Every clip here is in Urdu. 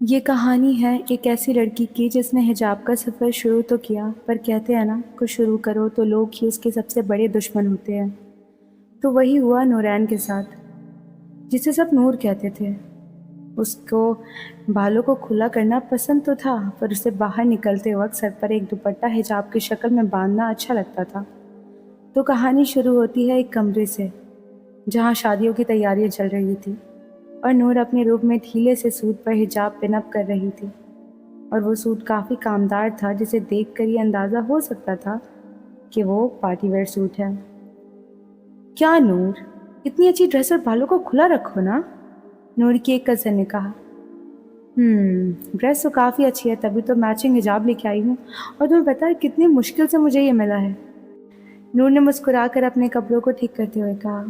یہ کہانی ہے ایک ایسی لڑکی کی جس نے حجاب کا سفر شروع تو کیا، پر کہتے ہیں نا، کچھ شروع کرو تو لوگ ہی اس کے سب سے بڑے دشمن ہوتے ہیں۔ تو وہی ہوا نورین کے ساتھ، جسے سب نور کہتے تھے۔ اس کو بالوں کو کھلا کرنا پسند تو تھا، پر اسے باہر نکلتے وقت سر پر ایک دوپٹہ حجاب کی شکل میں باندھنا اچھا لگتا تھا۔ تو کہانی شروع ہوتی ہے ایک کمرے سے، جہاں شادیوں کی تیاریاں چل رہی تھی، اور نور اپنے روم میں ڈھیلے سے سوٹ پر حجاب پن اپ کر رہی تھی، اور وہ سوٹ کافی کامدار تھا، جسے دیکھ کر یہ اندازہ ہو سکتا تھا کہ وہ پارٹی ویئر سوٹ ہے۔ کیا نور، اتنی اچھی ڈریس اور بالوں کو کھلا رکھو نا، نور کی ایک کزن نے کہا۔ ڈریس تو کافی اچھی ہے، تبھی تو میچنگ حجاب لے کے آئی ہوں، اور تمہیں پتہ ہے کتنی مشکل سے مجھے یہ ملا ہے۔ نور نے مسکرا کر اپنے کپڑوں کو ٹھیک کرتے ہوئے کہا،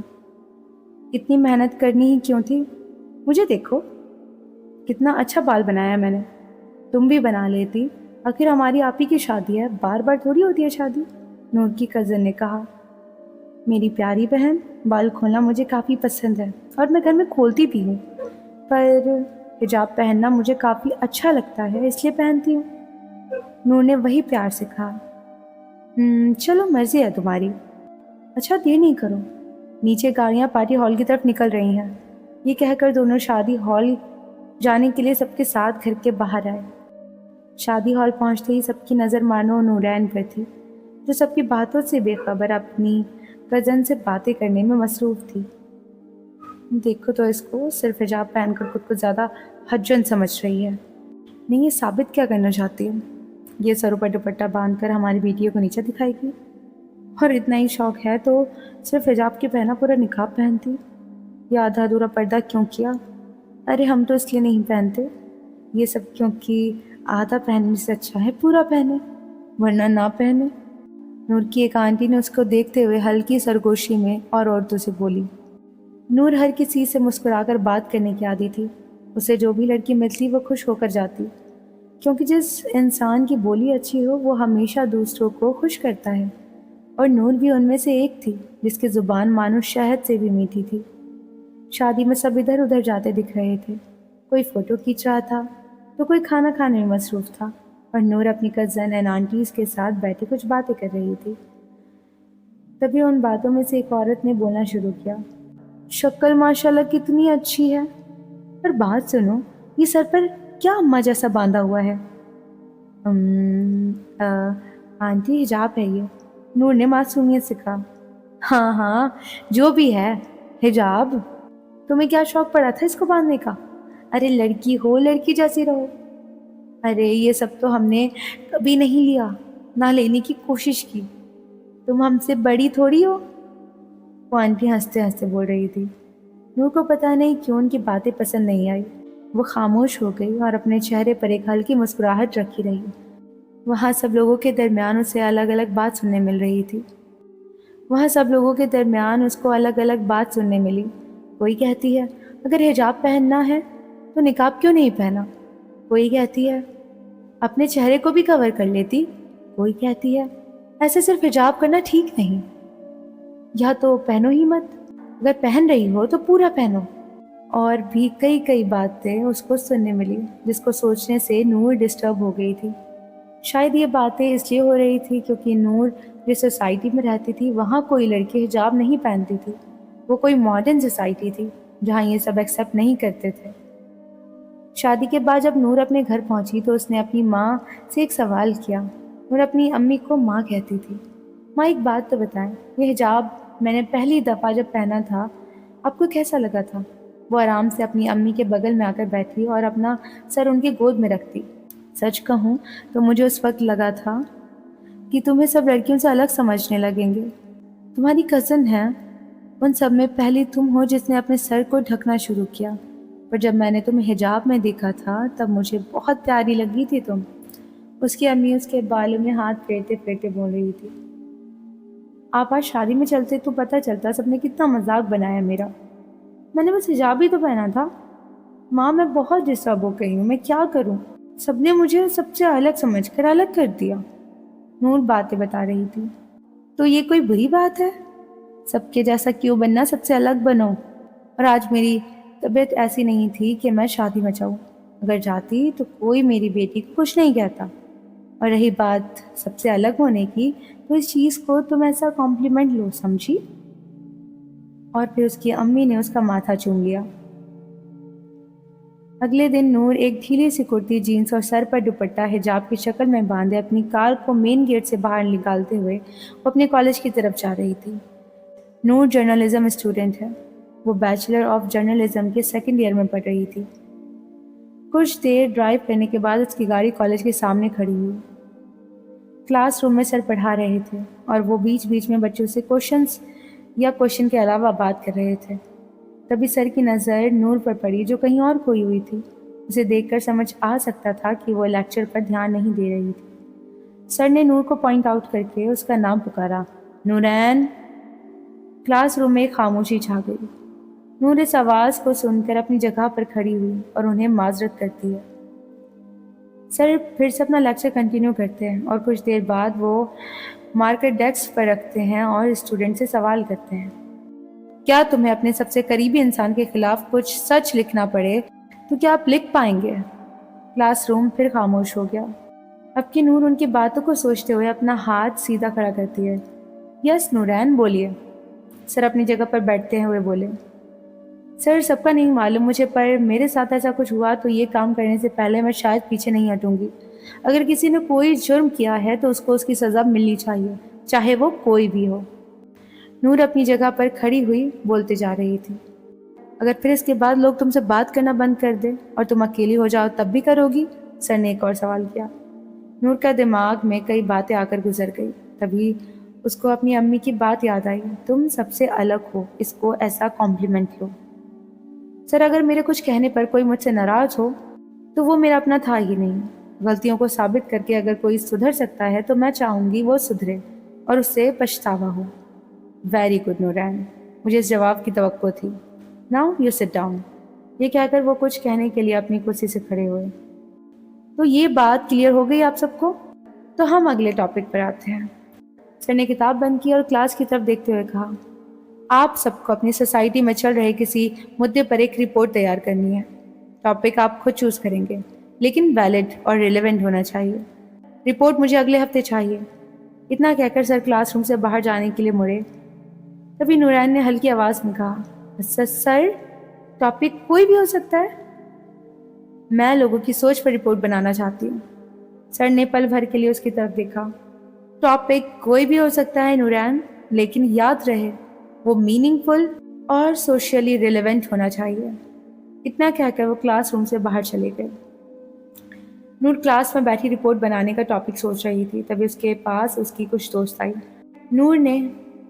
اتنی محنت کرنی ہی کیوں تھی؟ مجھے دیکھو کتنا اچھا بال بنایا میں نے، تم بھی بنا لیتی، آخر ہماری آپ ہی کی شادی ہے، بار بار تھوڑی ہوتی ہے شادی، نور کی کزن نے کہا۔ میری پیاری بہن، بال کھولنا مجھے کافی پسند ہے، اور میں گھر میں کھولتی بھی ہوں، پر حجاب پہننا مجھے کافی اچھا لگتا ہے، اس لیے پہنتی ہوں، نور نے وہی پیار سے کہا۔ چلو مرضی ہے تمہاری۔ اچھا دیر نہیں کرو، نیچے گاڑیاں پارٹی ہال کی طرف نکل رہی ہیں۔ یہ کہہ کر دونوں شادی ہال جانے کے لیے سب کے ساتھ گھر کے باہر آئے۔ شادی ہال پہنچتے ہی سب کی نظر مانو نورین پر تھی، جو سب کی باتوں سے بے خبر اپنی کزن سے باتیں کرنے میں مصروف تھی۔ دیکھو تو اس کو، صرف حجاب پہن کر خود کو زیادہ حجن سمجھ رہی ہے۔ نہیں، یہ ثابت کیا کرنا چاہتی ہے؟ یہ سروں پر دوپٹہ باندھ کر ہماری بیٹیوں کو نیچے دکھائے گی، اور اتنا ہی شوق ہے تو صرف حجاب کے پہنا پورا نقاب پہنتی، یا آدھا ادھورا پردہ کیوں کیا؟ ارے ہم تو اس لیے نہیں پہنتے یہ سب کیونکہ آدھا پہننے سے اچھا ہے پورا پہنے، ورنہ نہ پہنے۔ نور کی ایک آنٹی نے اس کو دیکھتے ہوئے ہلکی سرگوشی میں اور عورتوں سے بولی۔ نور ہر کسی سے مسکرا کر بات کرنے کی عادی تھی، اسے جو بھی لڑکی ملتی وہ خوش ہو کر جاتی، کیونکہ جس انسان کی بولی اچھی ہو وہ ہمیشہ دوسروں کو خوش کرتا ہے، اور نور بھی ان میں سے ایک تھی جس کی زبان مانو شہد سے بھی میٹھی تھی۔ شادی میں سب ادھر ادھر جاتے دکھ رہے تھے، کوئی فوٹو کھینچ رہا تھا تو کوئی کھانا کھانے میں مصروف تھا، اور نور اپنی کزن اینڈ آنٹیز کے ساتھ بیٹھے کچھ باتیں کر رہی تھی۔ تبھی ان باتوں میں سے ایک عورت نے بولنا شروع کیا، شکل ماشاءاللہ کتنی اچھی ہے، پر بات سنو، یہ سر پر کیا اماں جیسا باندھا ہوا ہے؟ آنٹی حجاب ہے یہ، نور نے معصومیت سے کہا۔ ہاں ہاں، جو بھی ہے، حجاب۔ تمہیں کیا شوق پڑا تھا اس کو باندھنے کا؟ ارے لڑکی ہو، لڑکی جیسی رہو۔ ارے یہ سب تو ہم نے کبھی نہیں لیا، نہ لینے کی کوشش کی، تم ہم سے بڑی تھوڑی ہو، وہ آنٹی ہنستے ہنستے بول رہی تھی۔ نور کو پتہ نہیں کیوں ان کی باتیں پسند نہیں آئی، وہ خاموش ہو گئی اور اپنے چہرے پر ایک ہلکی مسکراہٹ رکھی رہی۔ وہاں سب لوگوں کے درمیان اسے الگ الگ بات سننے مل رہی تھی، اس کو الگ الگ بات سننے ملی۔ کوئی کہتی ہے اگر حجاب پہننا ہے تو نقاب کیوں نہیں پہنا؟ کوئی کہتی ہے اپنے چہرے کو بھی کور کر لیتی؟ کوئی کہتی ہے ایسے صرف حجاب کرنا ٹھیک نہیں، یا تو پہنو ہی مت، اگر پہن رہی ہو تو پورا پہنو۔ اور بھی کئی باتیں اس کو سننے ملی، جس کو سوچنے سے نور ڈسٹرب ہو گئی تھی۔ شاید یہ باتیں اس لیے ہو رہی تھی کیونکہ نور جس سوسائٹی میں رہتی تھی وہاں کوئی لڑکی حجاب نہیں پہنتی تھی، وہ کوئی ماڈرن سوسائٹی تھی جہاں یہ سب ایکسیپٹ نہیں کرتے تھے۔ شادی کے بعد جب نور اپنے گھر پہنچی تو اس نے اپنی ماں سے ایک سوال کیا۔ نور اپنی امی کو ماں کہتی تھی۔ ماں ایک بات تو بتائیں، یہ حجاب میں نے پہلی دفعہ جب پہنا تھا آپ کو کیسا لگا تھا؟ وہ آرام سے اپنی امی کے بغل میں آ کر بیٹھی اور اپنا سر ان کی گود میں رکھتی۔ سچ کہوں تو مجھے اس وقت لگا تھا کہ تمہیں سب لڑکیوں سے الگ سمجھنے لگیں گے، تمہاری کزن ہے، ان سب میں پہلی تم ہو جس نے اپنے سر کو ڈھکنا شروع کیا، پر جب میں نے تمہیں حجاب میں دیکھا تھا تب مجھے بہت پیاری لگی تھی تم۔ اس کی امی اس کے بالوں میں ہاتھ پھیرتے پھیرتے بول رہی تھی۔ آپ آج شادی میں چلتے تو پتہ چلتا سب نے کتنا مذاق بنایا میرا، میں نے بس حجاب ہی تو پہنا تھا۔ ماں میں بہت ڈسٹرب ہو گئی ہوں، میں کیا کروں، سب نے مجھے سب سے الگ سمجھ کر الگ کر دیا، نور باتیں بتا رہی تھی۔ تو یہ کوئی بری بات ہے؟ سب کے جیسا کیوں بننا، سب سے الگ بنو، اور آج میری طبیعت ایسی نہیں تھی کہ میں شادی میں جاؤں، اگر جاتی تو کوئی میری بیٹی کو کچھ نہیں کہتا. اور رہی بات سب سے الگ ہونے کی، تو اس چیز کو تم ایسا کمپلیمنٹ لو، سمجھی؟ اور پھر اس کی امی نے اس کا ماتھا چوم لیا. اگلے دن نور ایک ڈھیلی سی کرتی جینس اور سر پر دوپٹہ حجاب کی شکل میں باندھے اپنی کار کو مین گیٹ سے باہر نکالتے ہوئے وہ اپنے کالج کی طرف جا رہی تھی. نور جرنلزم اسٹوڈنٹ ہے. وہ بیچلر آف جرنلزم کے سیکنڈ ایئر میں پڑھ رہی تھی. کچھ دیر ڈرائیو کرنے کے بعد اس کی گاڑی کالج کے سامنے کھڑی ہوئی. کلاس روم میں سر پڑھا رہے تھے اور وہ بیچ بیچ میں بچوں سے کوشچنس یا کوشچن کے علاوہ بات کر رہے تھے. تبھی سر کی نظر نور پر پڑی جو کہیں اور کھوئی ہوئی تھی. اسے دیکھ کر سمجھ آ سکتا تھا کہ وہ لیکچر پر دھیان نہیں دے رہی تھی. سر نے نور کو پوائنٹ آؤٹ کر کے اس کا نام پکارا، نورین. کلاس روم میں ایک خاموشی چھا گئی. نور اس آواز کو سن کر اپنی جگہ پر کھڑی ہوئی اور انہیں معذرت کرتی ہے. سر پھر سے اپنا لیکچر کنٹینیو کرتے ہیں اور کچھ دیر بعد وہ مارکر ڈیسک پر رکھتے ہیں اور اسٹوڈنٹ سے سوال کرتے ہیں، کیا تمہیں اپنے سب سے قریبی انسان کے خلاف کچھ سچ لکھنا پڑے تو کیا آپ لکھ پائیں گے؟ کلاس روم پھر خاموش ہو گیا. اب کی نور ان کی باتوں کو سوچتے ہوئے اپنا ہاتھ سیدھا کھڑا کرتی ہے. یس نورین، بولیے. سر اپنی جگہ پر بیٹھتے ہوئے بولے، سر سب کا نہیں معلوم مجھے، پر میرے ساتھ ایسا کچھ ہوا تو یہ کام کرنے سے پہلے میں شاید پیچھے نہیں ہٹوں گی. اگر کسی نے کوئی جرم کیا ہے تو اس کو اس کی سزا ملنی چاہیے، چاہے وہ کوئی بھی ہو. نور اپنی جگہ پر کھڑی ہوئی بولتے جا رہی تھی، اگر پھر اس کے بعد لوگ تم سے بات کرنا بند کر دیں اور تم اکیلی ہو جاؤ تب بھی کرو گی؟ سر نے ایک اور سوال کیا. نور کا دماغ میں کئی باتیں آ کر گزر گئی. تبھی اس کو اپنی امی کی بات یاد آئی، تم سب سے الگ ہو، اس کو ایسا کمپلیمنٹ لو. سر اگر میرے کچھ کہنے پر کوئی مجھ سے ناراض ہو تو وہ میرا اپنا تھا ہی نہیں. غلطیوں کو ثابت کر کے اگر کوئی سدھر سکتا ہے تو میں چاہوں گی وہ سدھرے اور اس سے پچھتاوا ہو. ویری گڈ نورین، مجھے اس جواب کی توقع تھی. Now you sit down. یہ کہہ کر وہ کچھ کہنے کے لیے اپنی کرسی سے کھڑے ہوئے. تو یہ بات کلیئر ہو گئی آپ سب کو؟ تو ہم اگلے ٹاپک پر آتے ہیں. سر نے کتاب بند کی اور کلاس کی طرف دیکھتے ہوئے کہا، آپ سب کو اپنی سوسائٹی میں چل رہے کسی مدعے پر ایک رپورٹ تیار کرنی ہے. ٹاپک آپ خود چوز کریں گے لیکن ویلڈ اور ریلیونٹ ہونا چاہیے. رپورٹ مجھے اگلے ہفتے چاہیے. اتنا کہہ کر سر کلاس روم سے باہر جانے کے لیے مڑے. تبھی نورین نے ہلکی آواز میں کہا، سر ٹاپک کوئی بھی ہو سکتا ہے. میں لوگوں کی سوچ پر رپورٹ بنانا چاہتی ہوں. سر نے پل بھر کے لیے اس کی طرف دیکھا. ٹاپک کوئی بھی ہو سکتا ہے نورین، لیکن یاد رہے وہ میننگ فل اور سوشلی ریلیونٹ ہونا چاہیے. اتنا کہہ کر وہ کلاس روم سے باہر چلے گئے. نور کلاس میں بیٹھی رپورٹ بنانے کا ٹاپک سوچ رہی تھی. تبھی اس کے پاس اس کی کچھ دوست آئی. نور نے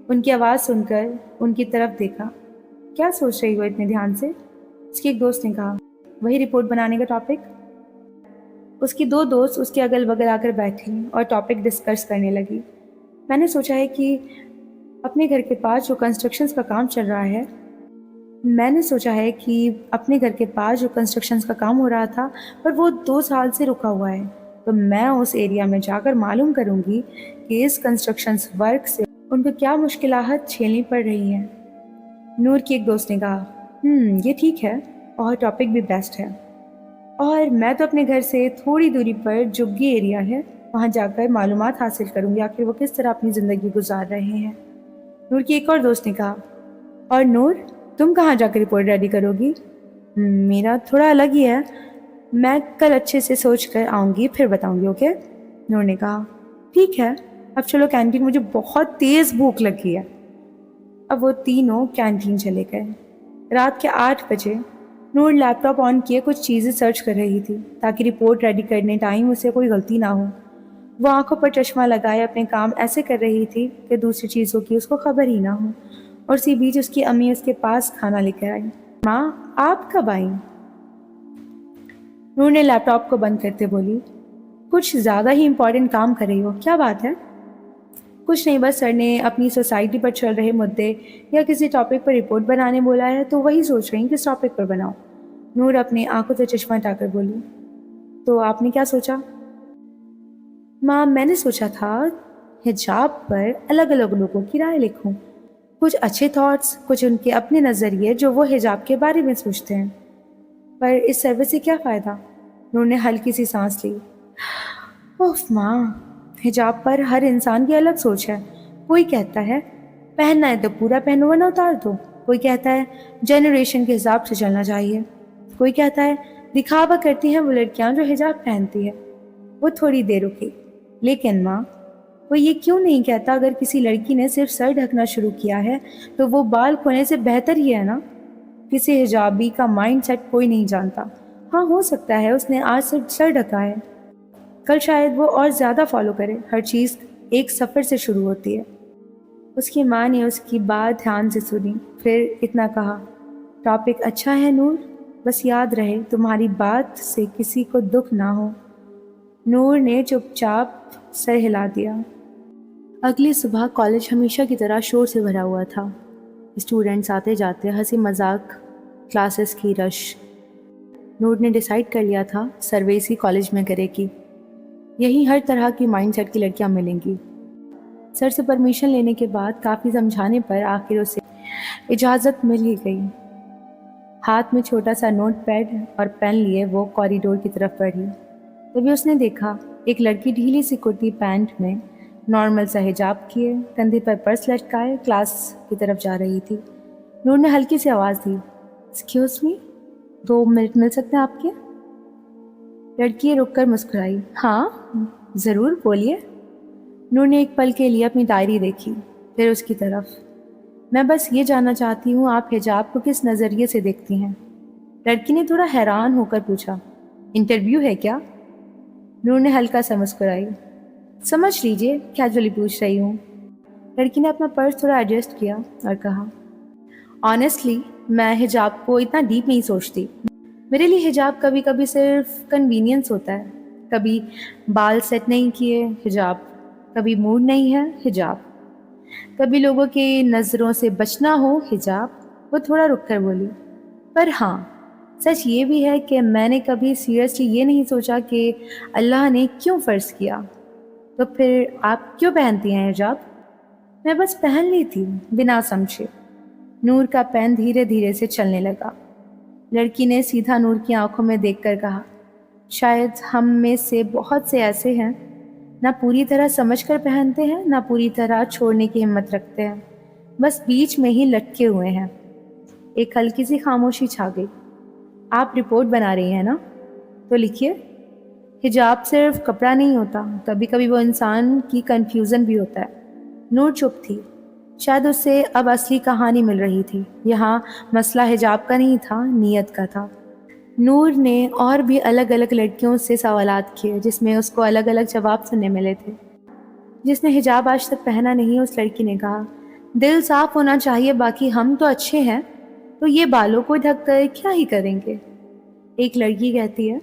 ان کی آواز سن کر ان کی طرف دیکھا. کیا سوچ رہی ہو اتنے دھیان سے؟ اس کی ایک دوست نے کہا، وہی رپورٹ بنانے کا ٹاپک. اس کی دو دوست اس کے اگل بگل آ کر بیٹھی اور ٹاپک ڈسکس کرنے لگی. میں نے سوچا ہے کہ اپنے گھر کے پاس جو کنسٹرکشنز کا کام چل رہا ہے اپنے گھر کے پاس جو کنسٹرکشنز کا کام ہو رہا تھا پر وہ 2 سال سے رکا ہوا ہے، تو میں اس ایریا میں جا کر معلوم کروں گی کہ اس کنسٹرکشنز ورک سے ان کو کیا مشکلات جھیلنی پڑ رہی ہیں. نور کی ایک دوست نے کہا، یہ ٹھیک ہے اور ٹاپک بھی بیسٹ ہے، اور میں تو اپنے گھر سے تھوڑی دوری پر جگی ایریا ہے وہاں جا کر معلومات حاصل کروں گی آخر وہ کس طرح اپنی زندگی گزار رہے ہیں. نور کی ایک اور دوست نے کہا، اور نور تم کہاں جا کر رپورٹ ریڈی کرو گی؟ میرا تھوڑا الگ ہی ہے، میں کل اچھے سے سوچ کر آؤں گی پھر بتاؤں گی. اوکے؟ نور نے کہا، ٹھیک ہے، اب چلو کینٹین، مجھے بہت تیز بھوک لگی ہے. اب وہ تینوں کینٹین چلے گئے. رات کے 8 بجے نور لیپ ٹاپ آن کیے کچھ چیزیں سرچ کر رہی تھی تاکہ رپورٹ ریڈی کرنے ٹائم اسے کوئی غلطی نہ ہو. وہ آنکھوں پر چشمہ لگائے اپنے کام ایسے کر رہی تھی کہ دوسری چیزوں کی اس کو خبر ہی نہ ہو. اور اسی بیچ اس کی امی اس کے پاس کھانا لے کر آئی. ماں آپ کب آئیں؟ نور نے لیپ ٹاپ کو بند کرتے بولی، کچھ زیادہ ہی امپورٹنٹ کام کر رہی ہو، کیا بات ہے؟ کچھ نہیں، بس سر نے اپنی سوسائٹی پر چل رہے مدعے یا کسی ٹاپک پر رپورٹ بنانے بولا ہے تو وہی سوچ رہی ہوں کس ٹاپک پر بناؤں. نور اپنے آنکھوں سے چشمہ ہٹا کر بولی، تو آپ نے کیا سوچا؟ ماں میں نے سوچا تھا حجاب پر الگ الگ لوگوں کی رائے لکھوں، کچھ اچھے تھاٹس، کچھ ان کے اپنے نظریے جو وہ حجاب کے بارے میں سوچتے ہیں. پر اس سروس سے کیا فائدہ؟ نور نے ہلکی سی سانس لی۔ اوف ماں، حجاب پر ہر انسان کی الگ سوچ ہے۔ کوئی کہتا ہے پہننا ہے تو پورا پہنو ورنہ اتار دو، کوئی کہتا ہے جنریشن کے حساب سے چلنا چاہیے، کوئی کہتا ہے دکھاوا کرتی ہیں وہ لڑکیاں جو حجاب پہنتی ہے۔ وہ تھوڑی دیر رکی۔ لیکن ماں، وہ یہ کیوں نہیں کہتا اگر کسی لڑکی نے صرف سر ڈھکنا شروع کیا ہے تو وہ بال کھونے سے بہتر ہی ہے نا؟ کسی حجابی کا مائنڈ سیٹ کوئی نہیں جانتا۔ ہاں، ہو سکتا ہے اس نے آج صرف سر ڈھکا ہے، کل شاید وہ اور زیادہ فالو کرے۔ ہر چیز ایک سفر سے شروع ہوتی ہے۔ اس کی ماں نے اس کی بات دھیان سے سنی، پھر اتنا کہا، ٹاپک اچھا ہے نور، بس یاد رہے تمہاری بات سے کسی کو دکھ نہ ہو۔ نور نے چپ چاپ سر ہلا دیا۔ اگلی صبح کالج ہمیشہ کی طرح شور سے بھرا ہوا تھا۔ اسٹوڈنٹس آتے جاتے، ہنسی مذاق، کلاسز کی رش۔ نور نے ڈیسائیڈ کر لیا تھا سروے اسی کالج میں کرے گی، یہی ہر طرح کی مائنڈ سیٹ کی لڑکیاں ملیں گی۔ سر سے پرمیشن لینے کے بعد کافی سمجھانے پر آخر اسے اجازت مل ہی گئی۔ ہاتھ میں چھوٹا سا نوٹ پیڈ اور پین لیے وہ کوریڈور کی طرف بڑھی۔ تبھی اس نے دیکھا ایک لڑکی ڈھیلی سی کرتی پینٹ میں، نارمل سا حجاب کیے، کندھے پر پرس لٹکائے، کلاس کی طرف جا رہی تھی۔ نور نے ہلکی سی آواز دی، ایکسکیوز می، 2 منٹ مل سکتے ہیں آپ کے؟ لڑکی رک کر مسکرائی، ہاں ضرور، بولیے۔ نور نے ایک پل کے لیے اپنی ڈائری دیکھی، پھر اس کی طرف۔ میں بس یہ جاننا چاہتی ہوں آپ حجاب کو کس نظریے سے دیکھتی ہیں؟ لڑکی نے تھوڑا حیران ہو کر پوچھا، انٹرویو ہے کیا؟ نور نے ہلکا سا مسکرائی، سمجھ لیجیے کیجولی پوچھ رہی ہوں۔ لڑکی نے اپنا پرس تھوڑا ایڈجسٹ کیا اور کہا، آنیسٹلی میں حجاب کو اتنا ڈیپ نہیں سوچتی۔ میرے لیے حجاب کبھی کبھی صرف کنوینئنس ہوتا ہے، کبھی بال سیٹ نہیں کیے حجاب، کبھی موڈ نہیں ہے حجاب، کبھی لوگوں کی نظروں سے بچنا ہو حجاب۔ وہ تھوڑا رک کر بولی، پر ہاں سچ یہ بھی ہے کہ میں نے کبھی سیریسلی یہ نہیں سوچا کہ اللہ نے کیوں فرض کیا۔ تو پھر آپ کیوں پہنتی ہیں حجاب؟ میں بس پہن لی تھی بنا سمجھے۔ نور کا پین دھیرے دھیرے سے چلنے لگا۔ لڑکی نے سیدھا نور کی آنکھوں میں دیکھ کر کہا، شاید ہم میں سے بہت سے ایسے ہیں، نہ پوری طرح سمجھ کر پہنتے ہیں، نہ پوری طرح چھوڑنے کی ہمت رکھتے ہیں، بس بیچ میں ہی لٹکے ہوئے ہیں۔ ایک ہلکی سی خاموشی چھا گئی۔ آپ رپورٹ بنا رہی ہیں نا؟ تو لکھیے۔ حجاب صرف کپڑا نہیں ہوتا، کبھی کبھی وہ انسان کی کنفیوژن بھی ہوتا ہے۔ نور چپ تھی، شاید اس سے اب اصلی کہانی مل رہی تھی۔ یہاں مسئلہ حجاب کا نہیں تھا، نیت کا تھا۔ نور نے اور بھی الگ الگ لڑکیوں سے سوالات کیے جس میں اس کو الگ الگ جواب سننے ملے تھے۔ جس نے حجاب آج تک پہنا نہیں، اس لڑکی نے کہا، دل صاف ہونا چاہیے، باقی ہم تو اچھے ہیں، تو یہ بالوں کو ڈھک کر کیا ہی کریں گے۔ ایک لڑکی کہتی ہے،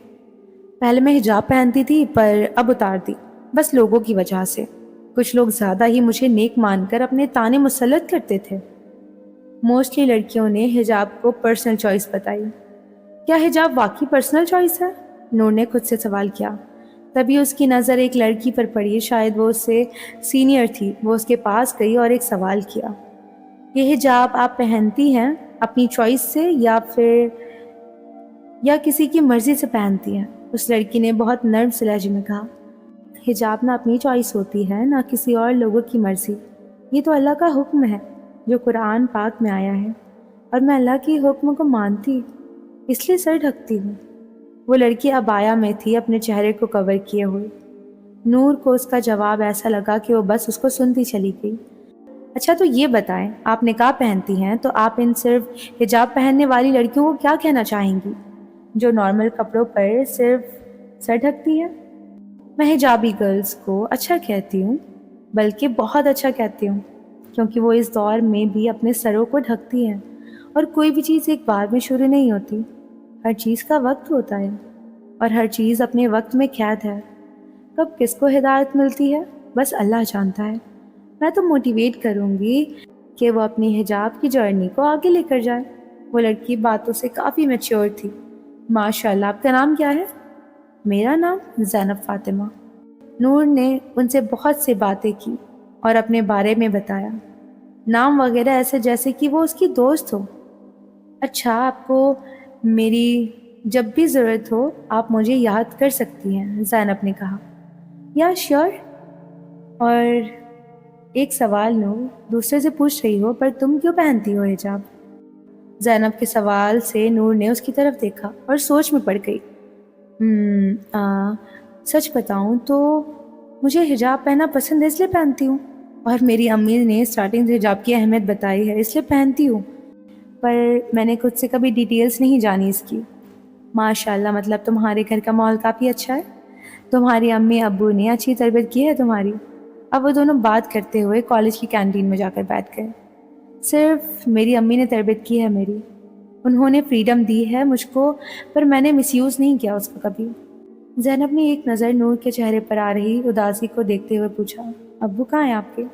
پہلے میں حجاب پہنتی تھی پر اب اتار دی، بس لوگوں کی وجہ سے۔ کچھ لوگ زیادہ ہی مجھے نیک مان کر اپنے طعنے مسلط کرتے تھے۔ موسٹلی لڑکیوں نے حجاب کو پرسنل چوائس بتائی۔ کیا حجاب واقعی پرسنل چوائس ہے؟ نور نے خود سے سوال کیا۔ تبھی اس کی نظر ایک لڑکی پر پڑی، شاید وہ اس سے سینئر تھی۔ وہ اس کے پاس گئی اور ایک سوال کیا، یہ حجاب آپ پہنتی ہیں اپنی چوائس سے یا کسی کی مرضی سے پہنتی ہیں؟ اس لڑکی نے بہت نرم سے لہجے میں کہا، حجاب نہ اپنی چوائس ہوتی ہے نہ کسی اور لوگوں کی مرضی، یہ تو اللہ کا حکم ہے جو قرآن پاک میں آیا ہے، اور میں اللہ کی حکم کو مانتی اس لیے سر ڈھکتی ہوں۔ وہ لڑکی عبایا میں تھی، اپنے چہرے کو کور کیے ہوئے۔ نور کو اس کا جواب ایسا لگا کہ وہ بس اس کو سنتی چلی گئی۔ اچھا تو یہ بتائیں، آپ نقاب پہنتی ہیں تو آپ ان صرف حجاب پہننے والی لڑکیوں کو کیا کہنا چاہیں گی جو نارمل کپڑوں پر صرف سر ڈھکتی ہیں؟ میں حجابی گرلز کو اچھا کہتی ہوں، بلکہ بہت اچھا کہتی ہوں، کیونکہ وہ اس دور میں بھی اپنے سروں کو ڈھکتی ہیں، اور کوئی بھی چیز ایک بار میں شروع نہیں ہوتی، ہر چیز کا وقت ہوتا ہے، اور ہر چیز اپنے وقت میں قید ہے۔ کب کس کو ہدایت ملتی ہے بس اللہ جانتا ہے۔ میں تو موٹیویٹ کروں گی کہ وہ اپنی حجاب کی جرنی کو آگے لے کر جائے۔ وہ لڑکی باتوں سے کافی میچور تھی۔ ماشاء اللہ، آپ کا نام کیا ہے؟ میرا نام زینب فاطمہ۔ نور نے ان سے بہت سے باتیں کی اور اپنے بارے میں بتایا، نام وغیرہ ایسے جیسے کہ وہ اس کی دوست ہو۔ اچھا، آپ کو میری جب بھی ضرورت ہو آپ مجھے یاد کر سکتی ہیں، زینب نے کہا۔ یا شیور۔ اور ایک سوال نور، دوسرے سے پوچھ رہی ہو پر تم کیوں پہنتی ہو حجاب؟ زینب کے سوال سے نور نے اس کی طرف دیکھا اور سوچ میں پڑ گئی۔ سچ بتاؤں تو مجھے حجاب پہننا پسند ہے، اس لیے پہنتی ہوں، اور میری امی نے اسٹارٹنگ سے حجاب کی اہمیت بتائی ہے اس لیے پہنتی ہوں، پر میں نے خود سے کبھی ڈیٹیلز نہیں جانی اس کی۔ ماشاء اللہ، مطلب تمہارے گھر کا ماحول کافی اچھا ہے، تمہاری امی ابو نے اچھی تربیت کی ہے تمہاری۔ اب وہ دونوں بات کرتے ہوئے کالج کی کینٹین میں جا کر بیٹھ گئے۔ صرف میری امی نے تربیت کی ہے میری، انہوں نے فریڈم دی ہے مجھ کو، پر میں نے مس یوز نہیں کیا اس کا کبھی۔ زینب نے ایک نظر نور کے چہرے پر آ رہی اداسی کو دیکھتے ہوئے پوچھا، ابو کہاں ہیں آپ کے؟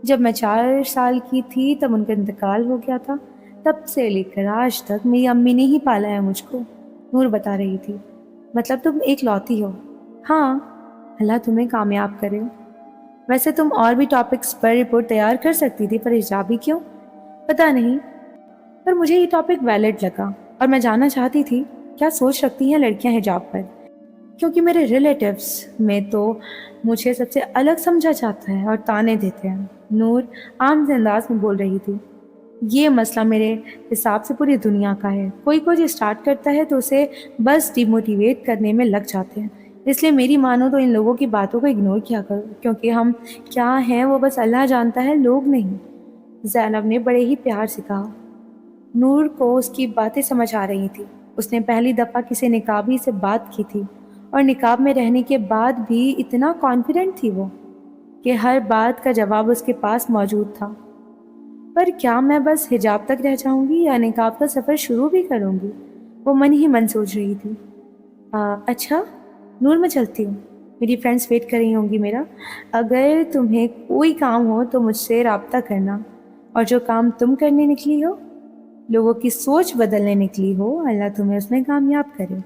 جب میں 4 سال کی تھی تب ان کا انتقال ہو گیا تھا، تب سے لے کر آج تک میری امی نے ہی پالا ہے مجھ کو، نور بتا رہی تھی۔ مطلب تم ایک لوتی ہو؟ ہاں، اللہ تمہیں کامیاب کرے۔ ویسے تم اور بھی ٹاپکس پر رپورٹ تیار کر سکتی تھی، پر حجاب ہی کیوں؟ پتہ نہیں، پر مجھے یہ ٹاپک ویلڈ لگا اور میں جاننا چاہتی تھی کیا سوچ رکھتی ہیں لڑکیاں حجاب پر، کیونکہ میرے ریلیٹیوز میں تو مجھے سب سے الگ سمجھا جاتا ہے اور تانے دیتے ہیں۔ نور عام سے انداز میں بول رہی تھی۔ یہ مسئلہ میرے حساب سے پوری دنیا کا ہے، کوئی کچھ اسٹارٹ کرتا ہے تو اسے بس ڈی موٹیویٹ کرنے میں لگ جاتے ہیں، اس لیے میری مانو تو ان لوگوں کی باتوں کو اگنور کیا کرو، کیونکہ ہم کیا ہیں وہ بس اللہ جانتا ہے، لوگ نہیں۔ زینب نے بڑے ہی پیار سے کہا۔ نور کو اس کی باتیں سمجھ آ رہی تھی، اس نے پہلی دفعہ کسی نقابی سے بات کی تھی اور نقاب میں رہنے کے بعد بھی اتنا کانفیڈنٹ تھی وہ کہ ہر بات کا جواب اس کے پاس موجود تھا۔ پر کیا میں بس حجاب تک رہ جاؤں گی یا نقاب کا سفر شروع بھی کروں گی؟ وہ من ہی من سوچ رہی تھی۔ اچھا نور، میں چلتی ہوں، میری فرینڈس ویٹ کر رہی ہوں گی میرا، اگر تمہیں کوئی کام ہو تو مجھ سے رابطہ کرنا، اور جو کام تم کرنے نکلی ہو، لوگوں کی سوچ بدلنے نکلی ہو، اللہ تمہیں اس میں کامیاب کرے۔